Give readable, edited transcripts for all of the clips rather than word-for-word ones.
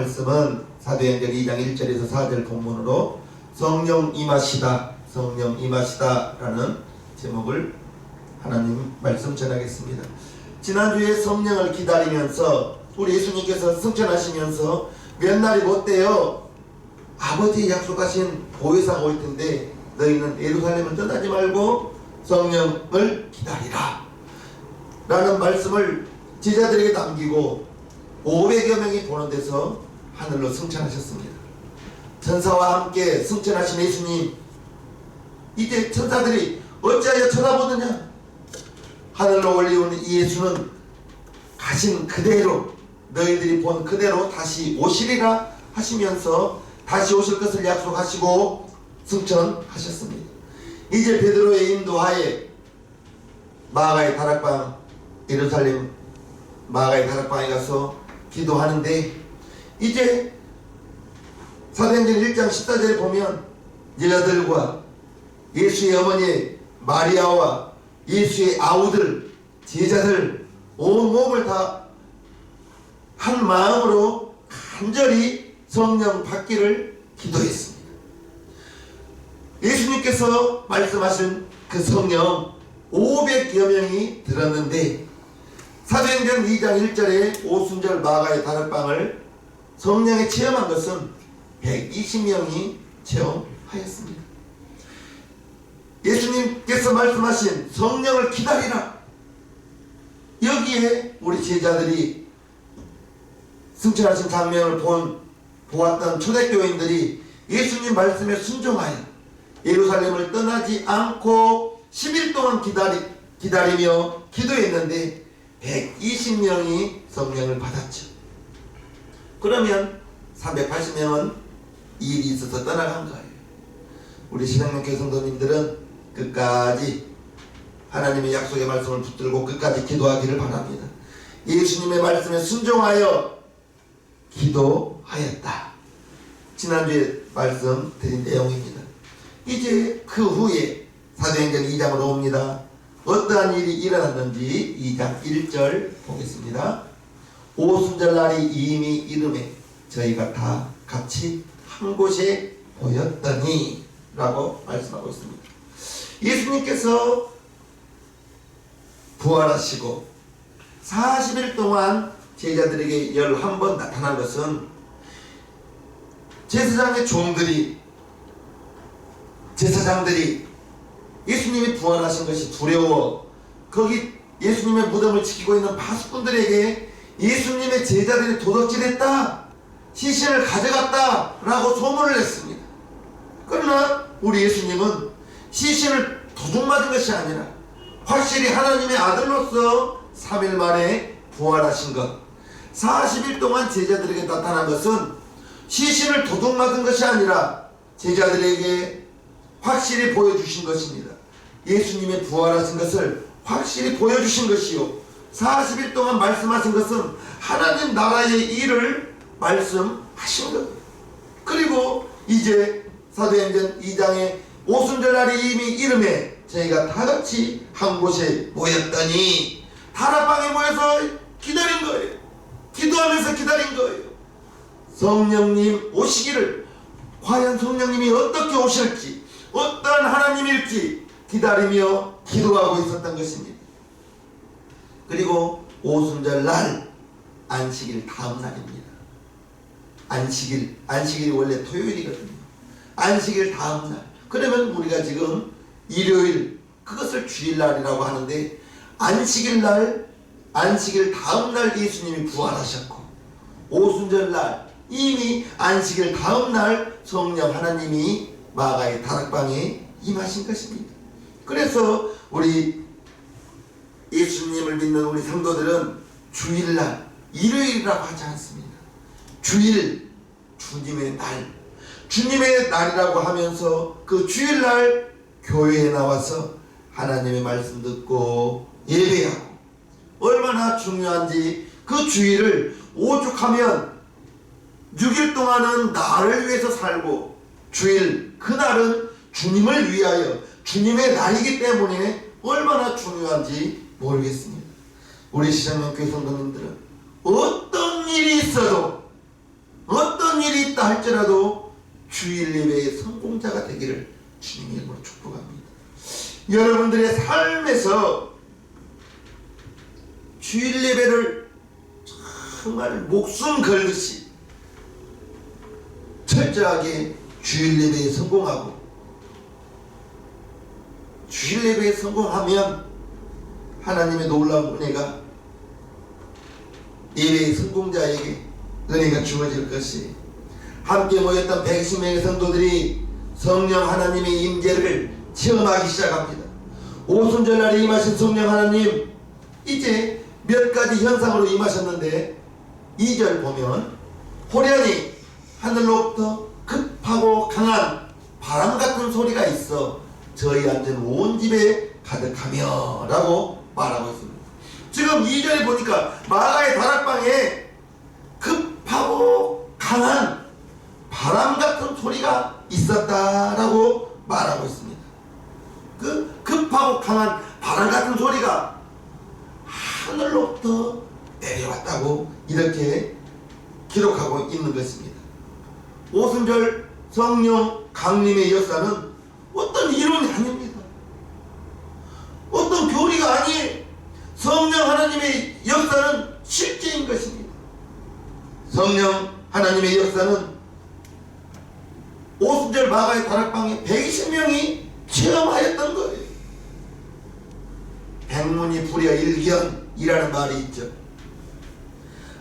말씀은 사도행전 2장 1절에서 4절 본문으로 성령 임하시다, 성령 임하시다라는 제목을 하나님 말씀 전하겠습니다. 지난주에 성령을 기다리면서 우리 예수님께서 승천하시면서 몇 날이 못 돼요. 아버지의 약속하신 보혜사가 올 텐데 너희는 예루살렘을 떠나지 말고 성령을 기다리라 라는 말씀을 제자들에게 남기고 500여 명이 보는 데서 하늘로 승천하셨습니다. 천사와 함께 승천하신 예수님, 이제 천사들이 어찌하여 쳐다보느냐? 하늘로 올리온 이 예수는 가신 그대로, 너희들이 본 그대로 다시 오시리라 하시면서 다시 오실 것을 약속하시고 승천하셨습니다. 이제 베드로의 인도하에 마가의 다락방, 예루살렘 마가의 다락방에 가서 기도하는데, 이제 사도행전 1장 14절에 보면 여자들과 예수의 어머니 마리아와 예수의 아우들, 제자들 온 몸을 다 한 마음으로 간절히 성령 받기를 기도했습니다. 예수님께서 말씀하신 그 성령 500여 명이 들었는데, 사도행전 2장 1절에 오순절 마가의 다락방을 성령에 체험한 것은 120명이 체험하였습니다. 예수님께서 말씀하신 성령을 기다리라, 여기에 우리 제자들이 승천하신 장면을 보았던 초대교인들이 예수님 말씀에 순종하여 예루살렘을 떠나지 않고 10일 동안 기다리며 기도했는데 120명이 성령을 받았죠. 그러면 380명은 일이 있어서 떠나간 거예요. 우리 신앙교회 성도님들은 끝까지 하나님의 약속의 말씀을 붙들고 끝까지 기도하기를 바랍니다. 예수님의 말씀에 순종하여 기도하였다. 지난주에 말씀드린 내용입니다. 이제 그 후에 사도행전 2장으로 옵니다. 어떠한 일이 일어났는지 2장 1절 보겠습니다. 오순절 날이 이미 이름에 저희가 다 같이 한 곳에 모였더니 라고 말씀하고 있습니다. 예수님께서 부활하시고 40일 동안 제자들에게 11번 나타난 것은 제사장들이 예수님이 부활하신 것이 두려워 거기 예수님의 무덤을 지키고 있는 바수꾼들에게 예수님의 제자들이 도둑질했다, 시신을 가져갔다 라고 소문을 냈습니다. 그러나 우리 예수님은 시신을 도둑맞은 것이 아니라 확실히 하나님의 아들로서 3일 만에 부활하신 것, 40일 동안 제자들에게 나타난 것은 시신을 도둑맞은 것이 아니라 제자들에게 확실히 보여주신 것입니다. 예수님의 부활하신 것을 확실히 보여주신 것이요, 40일 동안 말씀하신 것은 하나님 나라의 일을 말씀하신 것. 그리고 이제 사도행전 2장의 오순절날이 이미 이름에 저희가 다같이 한 곳에 모였더니 다락방에 모여서 기다린 거예요. 기도하면서 기다린 거예요. 성령님 오시기를, 과연 성령님이 어떻게 오실지, 어떠한 하나님일지 기다리며 기도하고 있었던 것입니다. 그리고 오순절날 안식일 다음 날입니다. 안식일이 원래 토요일이거든요. 안식일 다음 날. 그러면 우리가 지금 일요일, 그것을 주일날이라고 하는데, 안식일 다음 날 예수님이 부활하셨고, 오순절날 이미 안식일 다음 날 성령 하나님이 마가의 다락방에 임하신 것입니다. 그래서 우리 예수님을 믿는 우리 성도들은 주일날, 일요일이라고 하지 않습니다. 주일, 주님의 날, 주님의 날이라고 하면서 그 주일날 교회에 나와서 하나님의 말씀 듣고 예배하고, 얼마나 중요한지 그 주일을 오죽하면 6일 동안은 나를 위해서 살고, 주일 그날은 주님을 위하여 주님의 날이기 때문에 얼마나 중요한지 모르겠습니다. 우리 시장님교회 성도님들은 어떤 일이 있어도, 할지라도 주일 예배의 성공자가 되기를 주님의 이름으로 축복합니다. 여러분들의 삶에서 주일 예배를 정말 목숨 걸듯이 철저하게 주일 예배에 성공하고, 주일 예배에 성공하면 하나님의 놀라운 은혜가 예배의 성공자에게 은혜가 주어질 것이, 함께 모였던 120명의 성도들이 성령 하나님의 임재를 체험하기 시작합니다. 오순절날에 임하신 성령 하나님, 이제 몇 가지 현상으로 임하셨는데 2절 보면 호련히 하늘로부터 급하고 강한 바람 같은 소리가 있어 저희한테는 온 집에 가득하며 라고 말하고 있습니다. 지금 2절에 보니까 마가의 다락방에 급하고 강한 바람 같은 소리가 있었다라고 말하고 있습니다. 그 급하고 강한 바람 같은 소리가 하늘로부터 내려왔다고 이렇게 기록하고 있는 것입니다. 오순절 성령 강림의 역사는 어떤 이론이 아닙니다. 어떤 교리가 아니에요. 성령 하나님의 역사는 실제인 것입니다. 성령 하나님의 역사는 오순절 마가의 다락방에 120명이 체험하였던 거예요. 백문이 불여일견이라는 말이 있죠.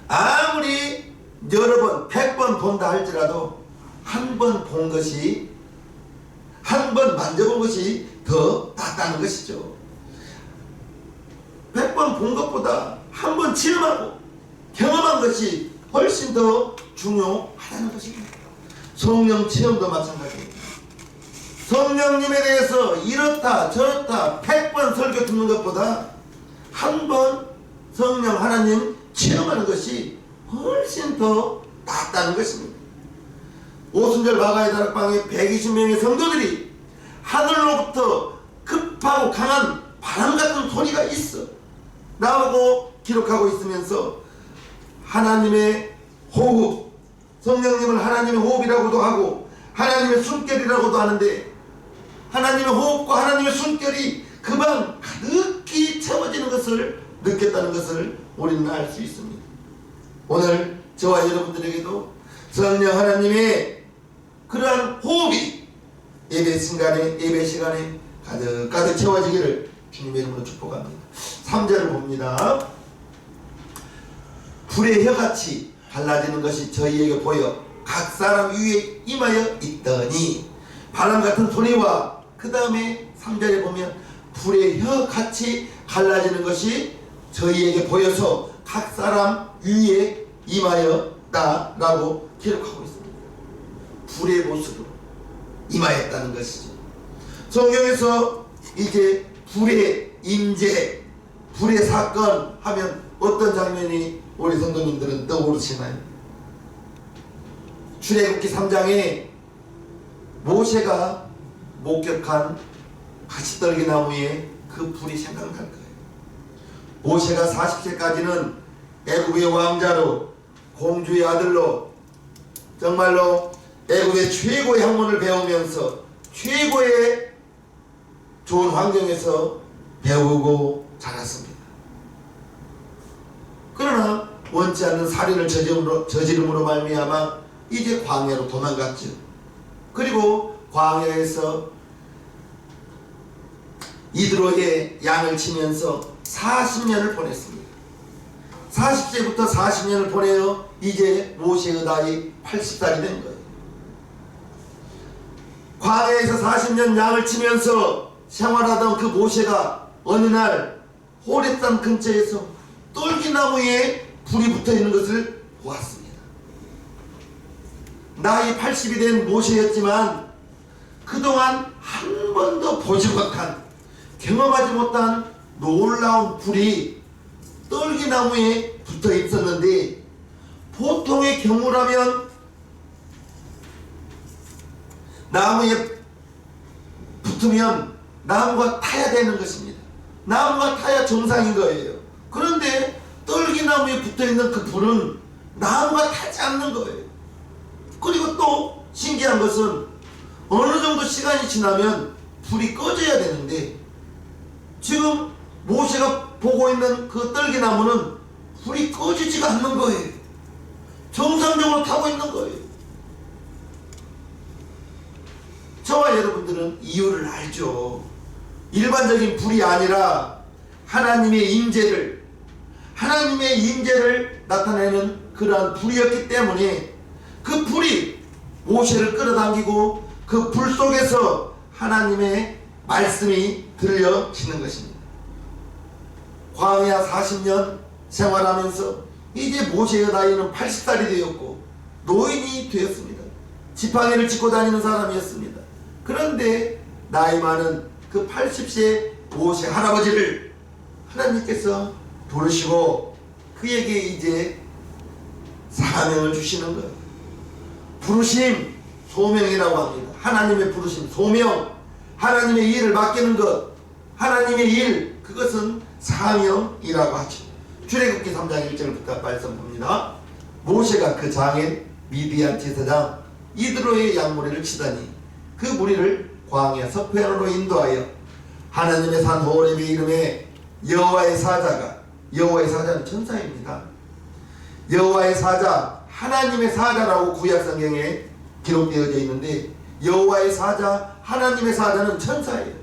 아무리 여러 번, 100번 본다 할지라도 한 번 본 것이, 한 번 만져본 것이 더 낫다는 것이죠. 100번 본 것보다 한 번 체험하고 경험한 것이 훨씬 더 중요하다는 것입니다. 성령 체험도 마찬가지입니다. 성령님에 대해서 이렇다 저렇다 100번 설교 듣는 것보다 한 번 성령 하나님 체험하는 것이 훨씬 더 낫다는 것입니다. 오순절 마가의 다락방에 120명의 성도들이 하늘로부터 급하고 강한 바람 같은 소리가 있어 나오고 기록하고 있으면서 하나님의 호흡, 성령님을 하나님의 호흡이라고도 하고 하나님의 숨결이라고도 하는데, 하나님의 호흡과 하나님의 숨결이 그 방 가득히 채워지는 것을 느꼈다는 것을 우리는 알 수 있습니다. 오늘 저와 여러분들에게도 성령 하나님의 그러한 호흡이 예배 시간에 가득 채워지기를 주님의 이름으로 축복합니다. 3절을 봅니다. 불의 혀같이 갈라지는 것이 저희에게 보여 각 사람 위에 임하여 있더니, 바람 같은 소리와 그 다음에 3절에 보면 불의 혀같이 갈라지는 것이 저희에게 보여서 각 사람 위에 임하였다 라고 기록하고 있습니다. 불의 모습으로 임하였다는 것이죠. 성경에서 이제 불의 임재, 불의 사건 하면 어떤 장면이 우리 성도님들은 떠오르시나요? 출애굽기 3장에 모세가 목격한 가시떨기 나무에 그 불이 생각날 거예요. 모세가 40세까지는 애굽의 왕자로, 공주의 아들로 정말로 애굽의 최고의 학문을 배우면서 최고의 좋은 환경에서 배우고 자랐습니다. 그러나 원치 않는 살인을 저지름으로 말미암아 이제 광야로 도망갔죠. 그리고 광야에서 이드로의 양을 치면서 40년을 보냈습니다. 40세부터 40년을 보내어 이제 모세의 나이 80살이 된 거예요. 광야에서 40년 양을 치면서 생활하던 그 모세가 어느 날 호렙산 근처에서 똘기나무에 불이 붙어있는 것을 보았습니다. 나이 80이 된 모세였지만 그동안 한 번도 보지 못한, 경험하지 못한 놀라운 불이 똘기나무에 붙어 있었는데, 보통의 경우라면 나무에 붙으면 나무가 타야 되는 것입니다. 나무가 타야 정상인 거예요. 그런데 똘기나무에 붙어있는 그 불은 나무가 타지 않는 거예요. 그리고 또 또 신기한 것은 어느 정도 시간이 지나면 불이 꺼져야 되는데 지금 모세가 보고 있는 그 떨기나무는 불이 꺼지지가 않는 거예요. 정상적으로 타고 있는 거예요. 저와 여러분들은 이유를 알죠. 일반적인 불이 아니라 하나님의 임재를 나타내는 그러한 불이었기 때문에 그 불이 모세를 끌어당기고 그 불 속에서 하나님의 말씀이 들려지는 것입니다. 광야 40년 생활하면서 이제 모세의 나이는 80살이 되었고 노인이 되었습니다. 지팡이를 짚고 다니는 사람이었습니다. 그런데 나이 많은 그 80세 모세 할아버지를 하나님께서 부르시고 그에게 이제 사명을 주시는 거예요. 부르심, 소명이라고 합니다. 하나님의 부르심, 소명, 하나님의 일을 맡기는 것, 하나님의 일, 그것은 사명이라고 하죠. 출애굽기 3장 1절부터 말씀합니다. 모세가 그 장인 미디안 제사장 이드로의 양무리를 치다니 그 무리를 광야 서편으로 인도하여 하나님의 산 호렙의 이름에 여호와의 사자는 천사입니다. 여호와의 사자, 하나님의 사자라고 구약성경에 기록되어져 있는데 여호와의 사자, 하나님의 사자는 천사예요.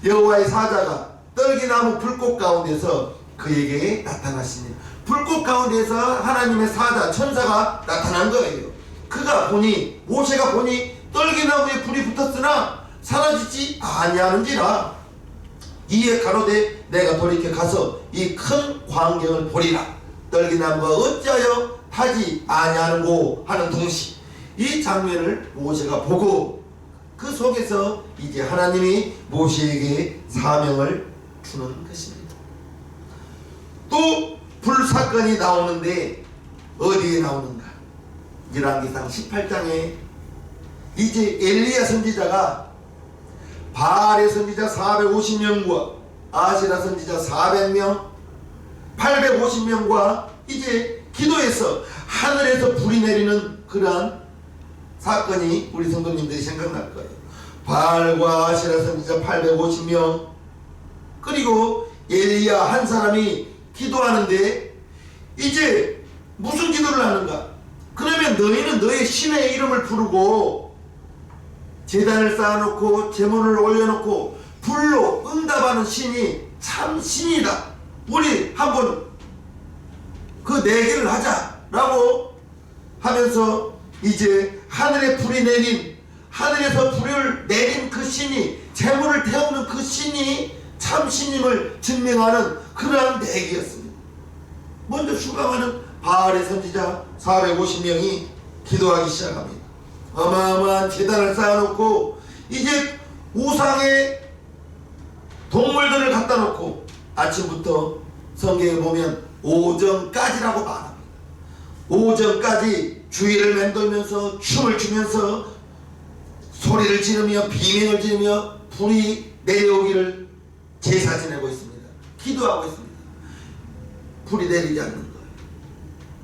여호와의 사자가 떨기나무 불꽃 가운데서 그에게 나타나시니 불꽃 가운데서 하나님의 사자, 천사가 나타난 거예요. 그가 보니, 모세가 보니 떨기나무에 불이 붙었으나 사라지지 아니하는지라. 이에 가로되 내가 돌이켜 가서 이 큰 광경을 보리라. 떨기나무가 어찌하여 타지 아니하는고 하는 동시 이 장면을 모세가 보고 그 속에서 이제 하나님이 모세에게 사명을 주는 것입니다. 또 불사건이 나오는데 어디에 나오는가? 열왕기상 18장에 이제 엘리야 선지자가 바알의 선지자 450명과 아세라 선지자 400명 850명과 이제 기도해서 하늘에서 불이 내리는 그러한 사건이 우리 성도님들이 생각날 거예요. 바알과 아세라 선지자 850명 그리고 엘리야 한 사람이 기도하는데 이제 무슨 기도를 하는가? 그러면 너희는 너의 신의 이름을 부르고 제단을 쌓아놓고 제물을 올려놓고 불로 응답하는 신이 참 신이다. 우리 한번 그 내기를 하자라고 하면서 이제 하늘에 불이 내린 하늘에서 불을 내린 그 신이 제물을 태우는 그 신이 참 신임을 증명하는 그러한 내기였습니다. 먼저 수강하는 바알의 선지자 450명이 기도하기 시작합니다. 어마어마한 제단을 쌓아놓고 이제 우상의 동물들을 갖다 놓고 아침부터 성경에 보면 오전까지라고 말합니다. 오전까지 주위를 맴돌면서 춤을 추면서 소리를 지르며 비명을 지르며 불이 내려오기를 제사 지내고 있습니다. 기도하고 있습니다. 불이 내리지 않는 거예요.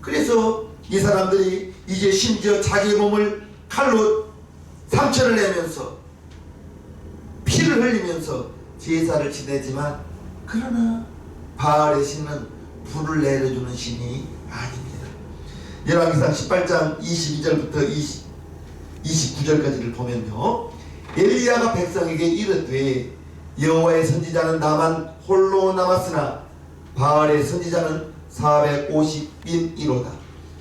그래서 이 사람들이 이제 심지어 자기 몸을 칼로 상처를 내면서 피를 흘리면서 제사를 지내지만 그러나 바알의 신은 불을 내려주는 신이 아닙니다. 열왕기상 18장 22절부터 29절까지를 보면요. 엘리야가 백성에게 이르되 여호와의 선지자는 나만 홀로 남았으나 바알의 선지자는 450인이로다.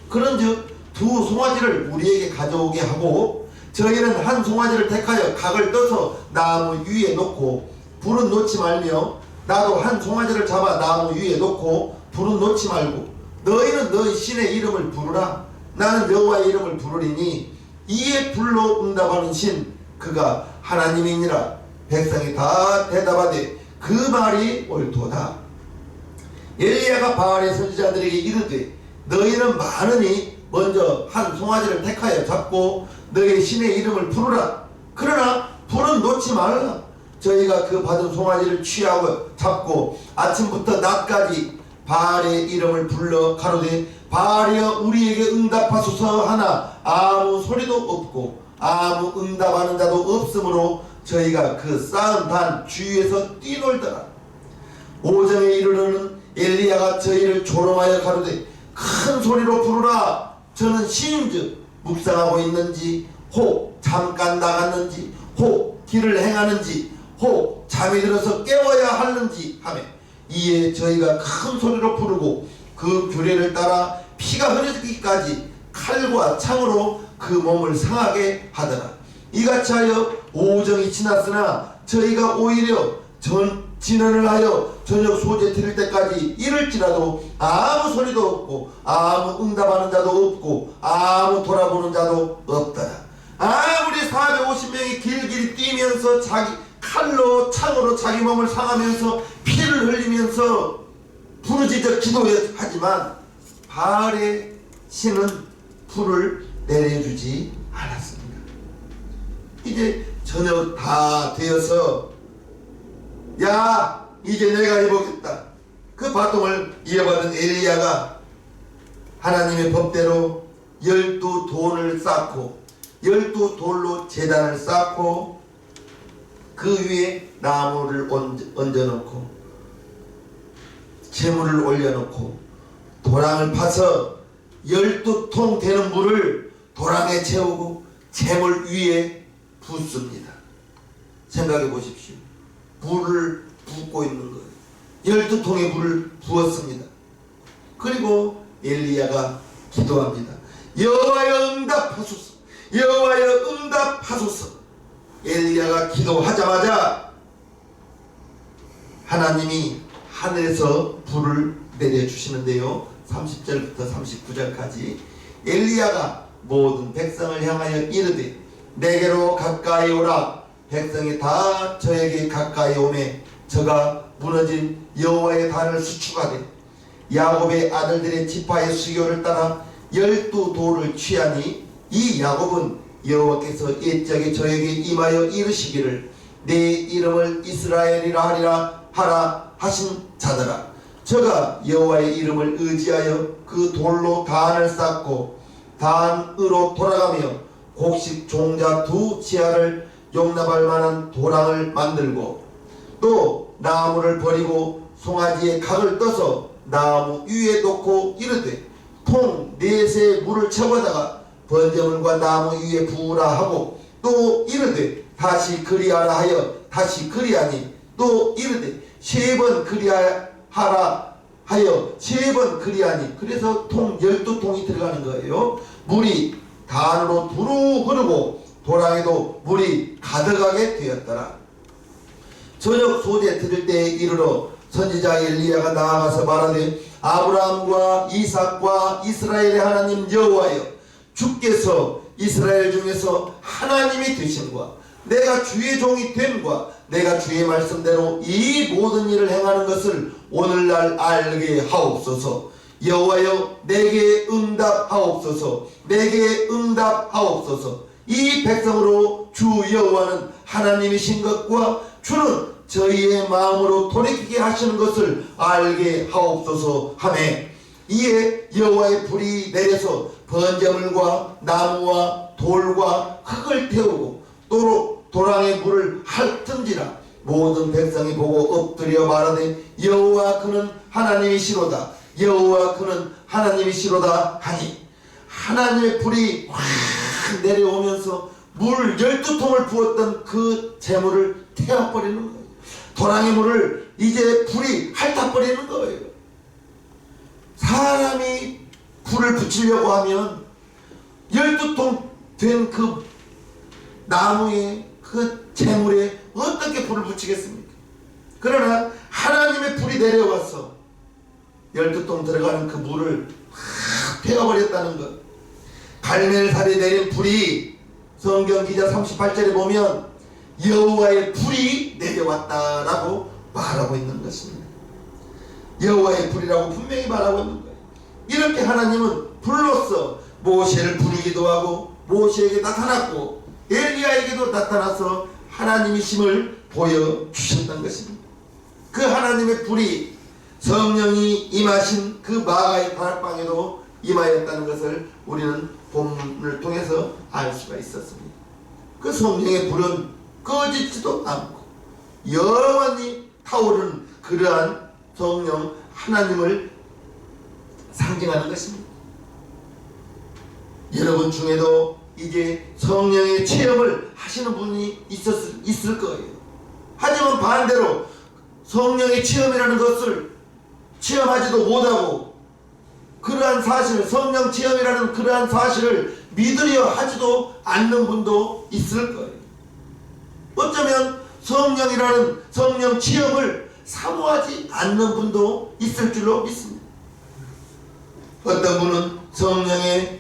그런즉 두 송아지를 우리에게 가져오게 하고 저희는 한 송아지를 택하여 각을 떠서 나무 위에 놓고 불은 놓지 말며 나도 한 송아지를 잡아 나무 위에 놓고 불은 놓지 말고 너희는 너희 신의 이름을 부르라. 나는 여호와의 이름을 부르리니 이에 불로 응답하는 신 그가 하나님이니라. 백성이 다 대답하되 그 말이 옳도다. 엘리야가 바알의 선지자들에게 이르되 너희는 많으니 먼저 한 송아지를 택하여 잡고 너희 신의 이름을 부르라. 그러나 불은 놓지 말라. 저희가 그 받은 송아지를 취하고 잡고 아침부터 낮까지 바알의 이름을 불러 가로되 바알이여 우리에게 응답하소서 하나 아무 소리도 없고 아무 응답하는 자도 없으므로 저희가 그 쌓은 단 주위에서 뛰놀더라. 오정에 이르러는 엘리야가 저희를 조롱하여 가로되 큰 소리로 부르라. 저는 시인즉 묵상하고 있는지 혹 잠깐 나갔는지 혹 길을 행하는지 혹 잠이 들어서 깨워야 하는지 하며 이에 저희가 큰 소리로 부르고 그 규례를 따라 피가 흐르기까지 칼과 창으로 그 몸을 상하게 하더라. 이같이 하여 오정이 지났으나 저희가 오히려 진언을 하여 저녁 소재 드릴 때까지 이를지라도 아무 소리도 없고 아무 응답하는 자도 없고 아무 돌아보는 자도 없더라. 아무리 450명이 길길이 뛰면서 자기 칼로 창으로 자기 몸을 상하면서 피를 흘리면서 부르짖어 기도하지만 바알의 신은 불을 내려주지 않았습니다. 이제 저녁 다 되어서 야 이제 내가 해보겠다. 그 바통을 이어받은 엘리야가 하나님의 법대로 12돈을 쌓고 12돌로 제단을 쌓고 그 위에 나무를 얹어놓고 재물을 올려놓고 도랑을 파서 12통 되는 물을 도랑에 채우고 재물 위에 붓습니다. 생각해 보십시오. 물을 붓고 있는 거예요. 12통의 물을 부었습니다. 그리고 엘리야가 기도합니다. 여호와여 응답하소서. 여호와여 응답하소서. 엘리야가 기도하자마자 하나님이 하늘에서 불을 내려주시는데요. 30절부터 39절까지 엘리야가 모든 백성을 향하여 이르되 내게로 가까이 오라. 백성이 다 저에게 가까이 오매 저가 무너진 여호와의 단을 수축하되 야곱의 아들들의 지파의 수교를 따라 12돌을 취하니 이 야곱은 여호와께서 옛적에 저에게 임하여 이르시기를 내 이름을 이스라엘이라 하라 하신 자더라. 저가 여호와의 이름을 의지하여 그 돌로 단을 쌓고 단으로 돌아가며 곡식 종자 2지하를 용납할 만한 도랑을 만들고 또 나무를 버리고 송아지의 각을 떠서 나무 위에 놓고 이르되 통 4새 물을 채워다가 번제물과 나무 위에 부으라 하고 또 이르되 다시 그리하라 하여 다시 그리하니 또 이르되 3번 그리하라 하여 3번 그리하니 그래서 통 12통이 들어가는 거예요. 물이 단으로 두루 흐르고 도랑에도 물이 가득하게 되었더라. 저녁 소재 들을 때에 이르러 선지자 엘리야가 나아가서 말하되 아브라함과 이삭과 이스라엘의 하나님 여호와여 주께서 이스라엘 중에서 하나님이 되심과 내가 주의 종이 됨과 내가 주의 말씀대로 이 모든 일을 행하는 것을 오늘날 알게 하옵소서. 여호와여 내게 응답하옵소서. 내게 응답하옵소서. 이 백성으로 주 여호와는 하나님이신 것과 주는 저희의 마음으로 돌이키게 하시는 것을 알게 하옵소서 하매 이에 여호와의 불이 내려서 번제물과 나무와 돌과 흙을 태우고 또 도랑의 물을 핥은지라 모든 백성이 보고 엎드려 말하되 여호와 그는 하나님이시로다. 여호와 그는 하나님이시로다 하니 하나님의 불이 확 내려오면서 물 12통을 부었던 그 재물을 태워버리는 거예요. 도랑의 물을 이제 불이 핥아버리는 거예요. 사람이 불을 붙이려고 하면 12통 된 그 나무에 그 재물에 어떻게 불을 붙이겠습니까? 그러나 하나님의 불이 내려와서 12통 들어가는 그 물을 확 태워버렸다는 것. 갈멜살에 내린 불이 성경 기자 38절에 보면 여호와의 불이 내려왔다라고 말하고 있는 것입니다. 여호와의 불이라고 분명히 말하고 있는 거예요. 이렇게 하나님은 불로써 모세를 부르기도 하고 모세에게 나타났고 엘리야에게도 나타나서 하나님이심을 보여주셨던 것입니다. 그 하나님의 불이 성령이 임하신 그 마가의 다락방에도 임하였다는 것을 우리는 본문을 통해서 알 수가 있었습니다. 그 성령의 불은 꺼지지도 않고 영원히 타오르는 그러한 성령 하나님을 상징하는 것입니다. 여러분 중에도 이제 성령의 체험을 하시는 분이 있을 거예요. 하지만 반대로 성령의 체험이라는 것을 체험하지도 못하고 그러한 사실을, 성령 체험이라는 그러한 사실을 믿으려 하지도 않는 분도 있을 거예요. 어쩌면 성령이라는 성령 체험을 사모하지 않는 분도 있을 줄로 믿습니다. 어떤 분은 성령의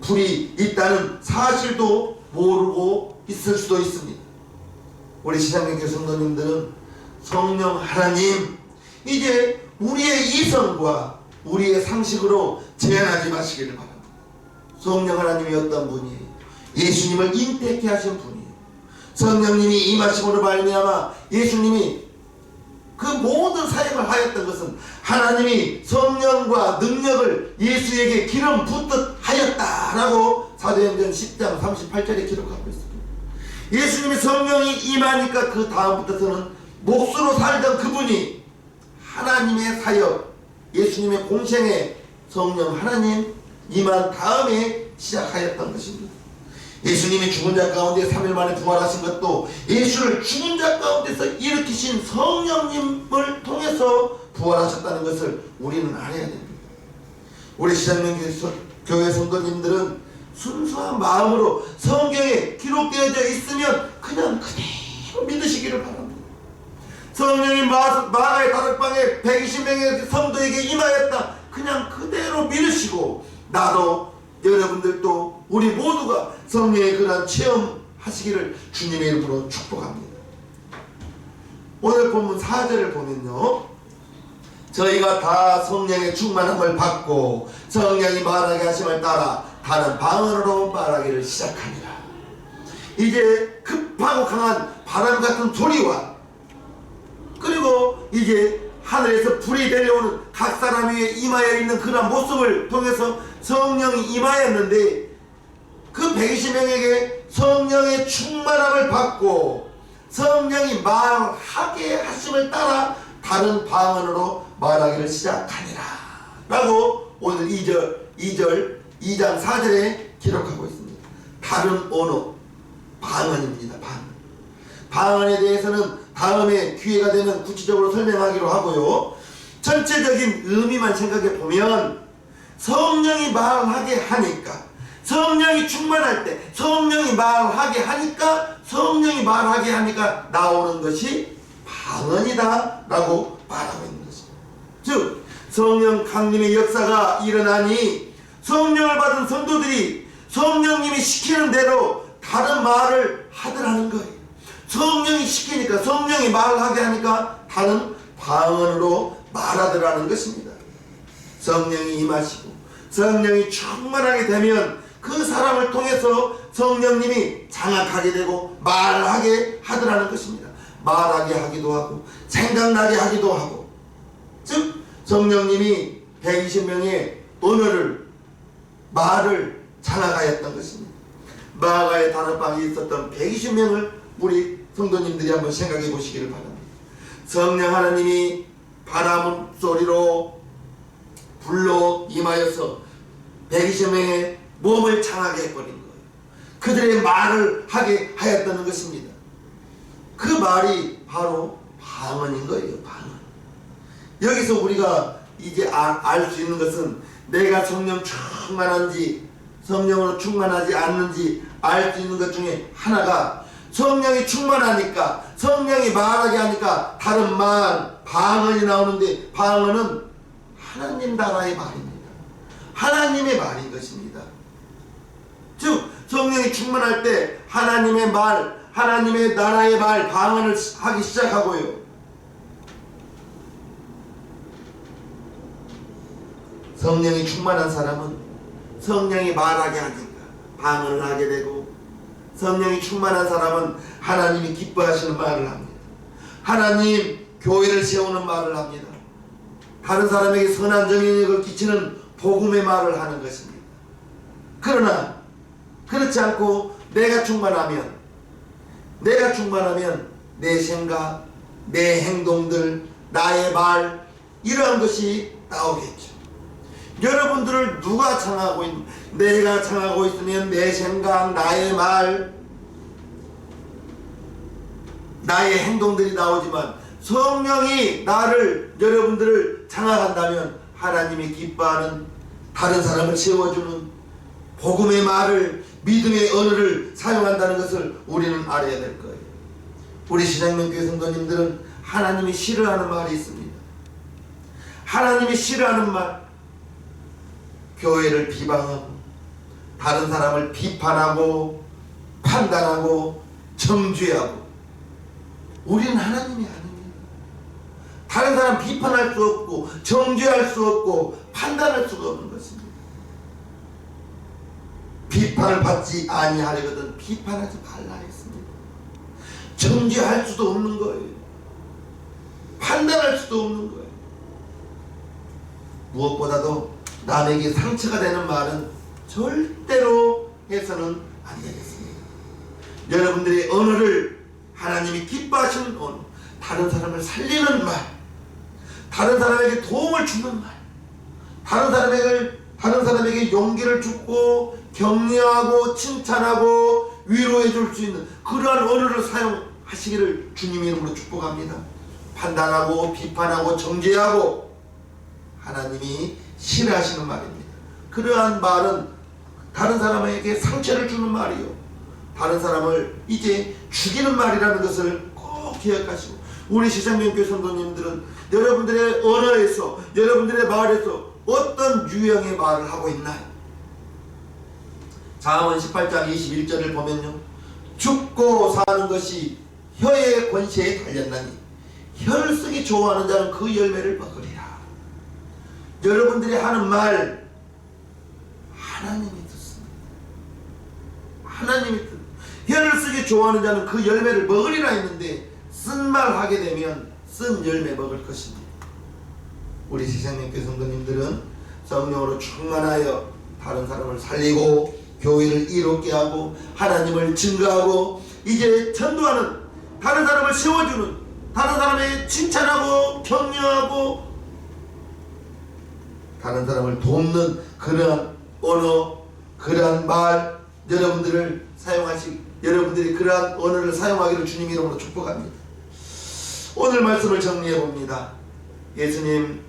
불이 있다는 사실도 모르고 있을 수도 있습니다. 우리 시장교회 성도님들은 성령 하나님, 이제 우리의 이성과 우리의 상식으로 제한하지 마시기를 바랍니다. 성령 하나님이 어떤 분이에요? 예수님을 인택케 하신 분이에요. 성령님이 임하심으로 말미암아 예수님이 그 모든 사역을 하였던 것은 하나님이 성령과 능력을 예수에게 기름 붓듯 하였다라고 사도행전 10장 38절에 기록하고 있습니다. 예수님이 성령이 임하니까 그 다음부터는 몫으로 살던 그분이 하나님의 사역, 예수님의 공생에 성령 하나님 임한 다음에 시작하였던 것입니다. 예수님이 죽은 자 가운데 3일 만에 부활하신 것도 예수를 죽은 자 가운데서 일으키신 성령님을 통해서 부활하셨다는 것을 우리는 알아야 됩니다. 우리 시장교회 성도님들은 순수한 마음으로 성경에 기록되어져 있으면 그냥 그대로 믿으시기를 바랍니다. 성령이 마가의 다락방에 120명의 성도에게 임하였다. 그냥 그대로 믿으시고, 나도 여러분들도 우리 모두가 성령의 그러한 체험하시기를 주님의 이름으로 축복합니다. 오늘 본문 4절을 보면요, 저희가 다 성령의 충만함을 받고 성령이 말하게 하심을 따라 다른 방언으로 말하기를 시작하니라. 이제 급하고 강한 바람 같은 소리와 그리고 이제 하늘에서 불이 내려오는 각 사람 위에 임하여 있는 그런 모습을 통해서 성령이 임하였는데, 그 120명에게 성령의 충만함을 받고 성령이 말하게 하심을 따라 다른 방언으로 말하기를 시작하니라 라고 오늘 2장 4절에 기록하고 있습니다. 다른 언어, 방언입니다. 방언에 대해서는 다음에 기회가 되면 구체적으로 설명하기로 하고요, 전체적인 의미만 생각해 보면 성령이 말하게 하니까, 성령이 충만할 때 성령이 말하게 하니까, 성령이 말하게 하니까 나오는 것이 방언이다 라고 말하고 있는 것입니다. 즉 성령 강림의 역사가 일어나니 성령을 받은 성도들이 성령님이 시키는 대로 다른 말을 하더라는 거예요. 성령이 시키니까, 성령이 말을 하게 하니까 다른 방언으로 말하더라는 것입니다. 성령이 임하시고 성령이 충만하게 되면 그 사람을 통해서 성령님이 장악하게 되고 말하게 하더라는 것입니다. 말하게 하기도 하고 생각나게 하기도 하고, 즉 성령님이 120명의 언어를, 말을 장악하였던 것입니다. 마가의 다락방에 있었던 120명을 우리 성도님들이 한번 생각해 보시기를 바랍니다. 성령 하나님이 바람 소리로 불로 임하여서 120명의 몸을 장하게 해버린 거예요. 그들의 말을 하게 하였다는 것입니다. 그 말이 바로 방언인 거예요. 방언. 여기서 우리가 이제 알 수 있는 것은 내가 성령 충만한지 성령으로 충만하지 않는지 알 수 있는 것 중에 하나가, 성령이 충만하니까, 성령이 말하게 하니까 다른 말, 방언이 나오는데, 방언은 하나님 나라의 말입니다. 하나님의 말인 것입니다. 즉 성령이 충만할 때 하나님의 말, 하나님의 나라의 말, 방언을 하기 시작하고요, 성령이 충만한 사람은 성령이 말하게 하니까 방언을 하게 되고, 성령이 충만한 사람은 하나님이 기뻐하시는 말을 합니다. 하나님 교회를 세우는 말을 합니다. 다른 사람에게 선한 정의력을 끼치는 복음의 말을 하는 것입니다. 그러나 그렇지 않고 내가 충만하면 내 생각, 내 행동들, 나의 말 이러한 것이 나오겠죠. 여러분들을 누가 창하고 있는, 내가 창하고 있으면 내 생각, 나의 말, 나의 행동들이 나오지만 성령이 여러분들을 장악한다면 하나님이 기뻐하는, 다른 사람을 세워주는 복음의 말을, 믿음의 언어를 사용한다는 것을 우리는 알아야 될 거예요. 우리 신앙명교회 성도님들은 하나님이 싫어하는 말이 있습니다. 하나님이 싫어하는 말, 교회를 비방하고 다른 사람을 비판하고 판단하고 정죄하고. 우리는 하나님이 아닙니다. 다른 사람 비판할 수 없고 정죄할 수 없고 판단할 수가 없는 것입니다. 비판을 받지 아니하려거든 비판하지 말라 했습니다. 정죄할 수도 없는 거예요. 판단할 수도 없는 거예요. 무엇보다도 남에게 상처가 되는 말은 절대로 해서는 안 되겠습니다. 여러분들의 언어를 하나님이 기뻐하시는 언어, 다른 사람을 살리는 말, 다른 사람에게 도움을 주는 말, 다른 사람에게 용기를 주고 격려하고 칭찬하고 위로해 줄 수 있는 그러한 언어를 사용하시기를 주님 이름으로 축복합니다. 판단하고 비판하고 정죄하고 하나님이 싫어하시는 말입니다. 그러한 말은 다른 사람에게 상처를 주는 말이요, 다른 사람을 이제 죽이는 말이라는 것을 꼭 기억하시고, 우리 시장명교회 성도님들은 여러분들의 언어에서, 여러분들의 말에서 어떤 유형의 말을 하고 있나요? 잠언 18장 21절을 보면요, 죽고 사는 것이 혀의 권세에 달렸나니 혀를 쓰기 좋아하는 자는 그 열매를 먹으리라. 여러분들이 하는 말 하나님이 듣습니다. 하나님이 듣습니다. 혀를 쓰기 좋아하는 자는 그 열매를 먹으리라 했는데 쓴 말 하게 되면 쓴 열매 먹을 것입니다. 우리 시장님께 성도님들은 성령으로 충만하여 다른 사람을 살리고 교회를 이롭게 하고 하나님을 증거하고 이제 전도하는, 다른 사람을 세워주는, 다른 사람에게 칭찬하고 격려하고 다른 사람을 돕는 그러한 언어, 그러한 말, 여러분들이 그러한 언어를 사용하기를 주님 이름으로 축복합니다. 오늘 말씀을 정리해 봅니다. 예수님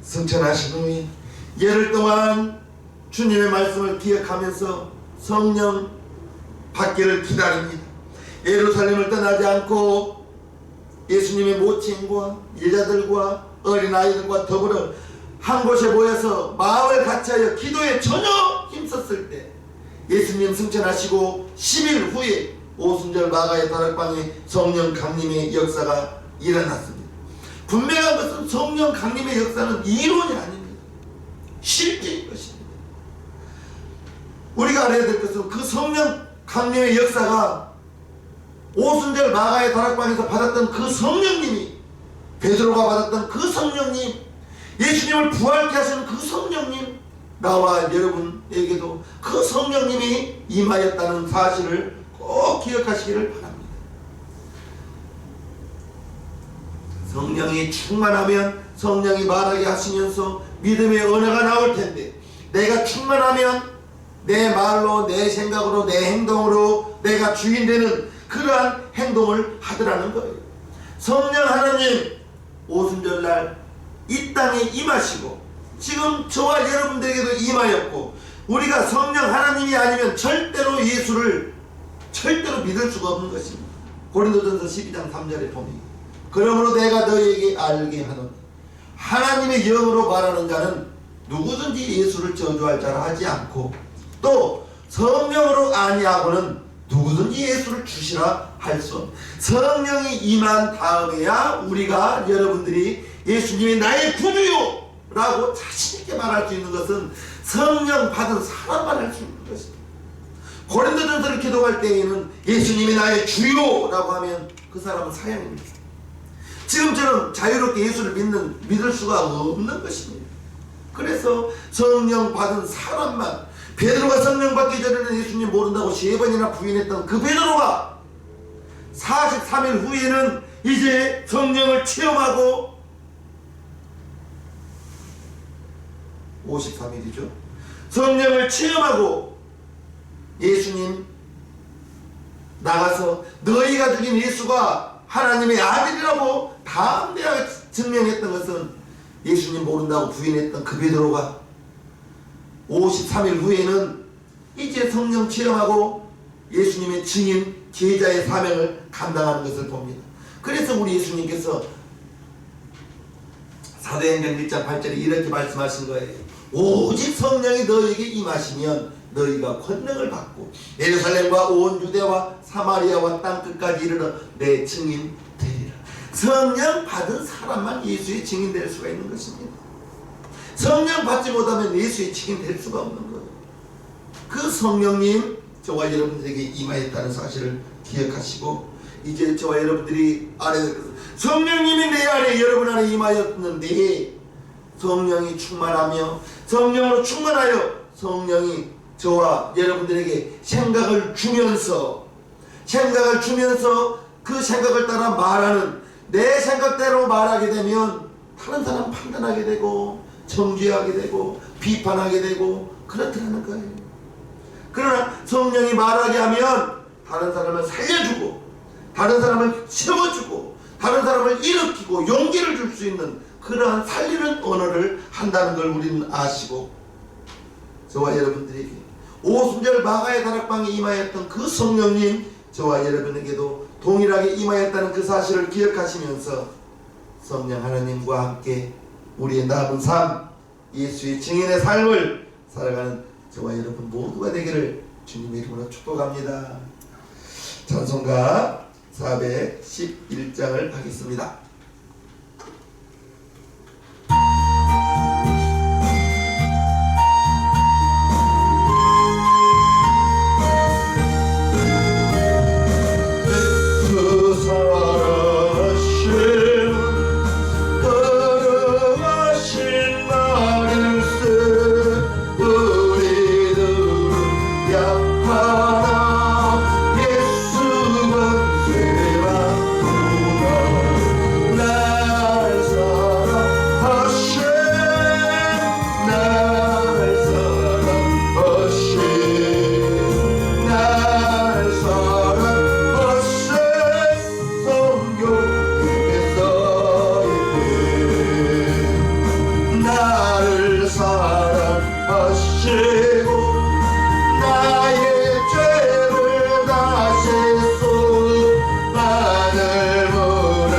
승천하신 후에 열흘 동안 주님의 말씀을 기억하면서 성령 받기를 기다립니다. 예루살렘을 떠나지 않고 예수님의 모친과 여자들과 어린아이들과 더불어 한 곳에 모여서 마음을 같이하여 기도에 전혀 힘썼을 때 예수님 승천하시고 10일 후에 오순절 마가의 다락방에 성령 강림의 역사가 일어났습니다. 분명한 것은 성령 강림의 역사는 이론이 아닙니다. 실제인 것입니다. 우리가 알아야 될 것은 그 성령 강림의 역사가 오순절 마가의 다락방에서 받았던 그 성령님이, 베드로가 받았던 그 성령님, 예수님을 부활케 하시는 그 성령님, 나와 여러분에게도 그 성령님이 임하였다는 사실을 꼭 기억하시기를 바랍니다. 성령이 충만하면 성령이 말하게 하시면서 믿음의 언어가 나올 텐데, 내가 충만하면 내 말로, 내 생각으로, 내 행동으로 내가 주인 되는 그러한 행동을 하더라는 거예요. 성령 하나님 오순절날 이 땅에 임하시고 지금 저와 여러분들에게도 임하였고, 우리가 성령 하나님이 아니면 절대로 예수를 절대로 믿을 수가 없는 것입니다. 고린도전서 12장 3절에 보면, 그러므로 내가 너희에게 알게 하노니 하나님의 영으로 말하는 자는 누구든지 예수를 저주할 자라 하지 않고, 또 성령으로 아니하고는 누구든지 예수를 주시라 할 수 없는, 성령이 임한 다음에야 우리가, 여러분들이 예수님이 나의 구주요 라고 자신있게 말할 수 있는 것은 성령 받은 사람만 할 수 있는 것입니다. 고린도전서를 기도할 때에는 예수님이 나의 주요 라고 하면 그 사람은 사형입니다. 지금처럼 자유롭게 예수를 믿을 수가 없는 것입니다. 그래서 성령 받은 사람만, 베드로가 성령 받기 전에는 예수님 모른다고 3번이나 부인했던 그 베드로가 43일 후에는 이제 성령을 체험하고 53일이죠. 성령을 체험하고 예수님 나가서 너희가 죽인 예수가 하나님의 아들이라고 담대하게 증명했던 것은 예수님 모른다고 부인했던 그 베드로가 53일 후에는 이제 성령 체험하고 예수님의 증인 제자의 사명을 감당하는 것을 봅니다. 그래서 우리 예수님께서 사도행전 1장 8절에 이렇게 말씀하신 거예요. 오직 성령이 너에게 임하시면 너희가 권능을 받고 예루살렘과 온 유대와 사마리아와 땅끝까지 이르러 내 증인 되리라. 성령 받은 사람만 예수의 증인 될 수가 있는 것입니다. 성령 받지 못하면 예수의 증인 될 수가 없는 거예요. 그 성령님 저와 여러분들에게 임하였다는 사실을 기억하시고, 이제 저와 여러분들이 성령님이 내 안에 여러분 안에 임하였는데, 성령이 충만하며 성령으로 충만하여 성령이 저와 여러분들에게 생각을 주면서 그 생각을 따라 말하는, 내 생각대로 말하게 되면 다른 사람 판단하게 되고 정죄하게 되고 비판하게 되고 그렇더라는 거예요. 그러나 성령이 말하게 하면 다른 사람을 살려주고 다른 사람을 세워주고 다른 사람을 일으키고 용기를 줄 수 있는 그러한 살리는 언어를 한다는 걸 우리는 아시고, 저와 여러분들에게 오순절 마가의 다락방에 임하였던 그 성령님 저와 여러분에게도 동일하게 임하였다는 그 사실을 기억하시면서 성령 하나님과 함께 우리의 남은 삶, 예수의 증인의 삶을 살아가는 저와 여러분 모두가 되기를 주님의 이름으로 축복합니다. 찬송가 411장을 하겠습니다.